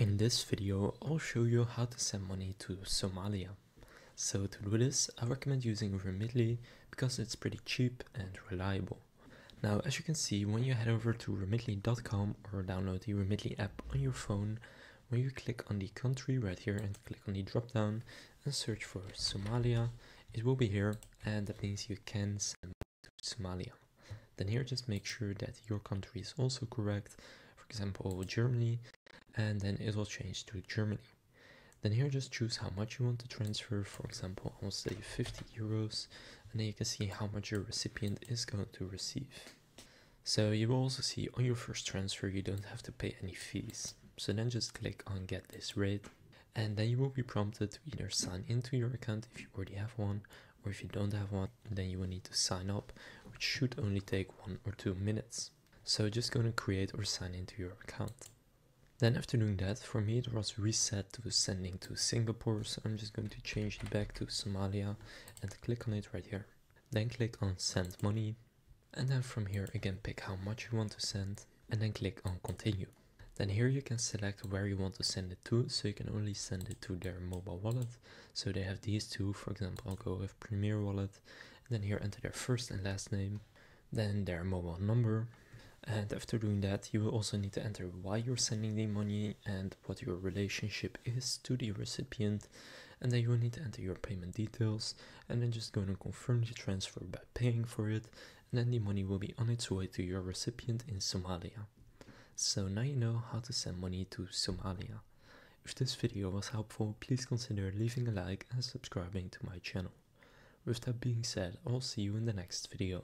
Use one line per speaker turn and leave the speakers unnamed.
In this video, I'll show you how to send money to Somalia. So to do this, I recommend using Remitly because it's pretty cheap and reliable. Now, as you can see, when you head over to remitly.com or download the Remitly app on your phone, when you click on the country right here and click on the drop down and search for Somalia, it will be here, and that means you can send money to Somalia. Then here, just make sure that your country is also correct, for example Germany, and then it will change to Germany. Then here just choose how much you want to transfer. For example, I'll say 50 euros, and then you can see how much your recipient is going to receive. So you will also see on your first transfer you don't have to pay any fees. So then just click on get this rate, and then you will be prompted to either sign into your account if you already have one, or if you don't have one, then you will need to sign up, which should only take 1 or 2 minutes. So just go and create or sign into your account. Then after doing that, for me it was reset to sending to Singapore, so I'm just going to change it back to Somalia and click on it right here. Then click on send money, and then from here again pick how much you want to send, and then click on continue. Then here you can select where you want to send it to, so you can only send it to their mobile wallet. So they have these two, for example I'll go with Premier Wallet, and then here enter their first and last name, then their mobile number. And after doing that, you will also need to enter why you're sending the money and what your relationship is to the recipient. And then you will need to enter your payment details, and then just go and confirm the transfer by paying for it. And then the money will be on its way to your recipient in Somalia. So now you know how to send money to Somalia. If this video was helpful, please consider leaving a like and subscribing to my channel. With that being said, I'll see you in the next video.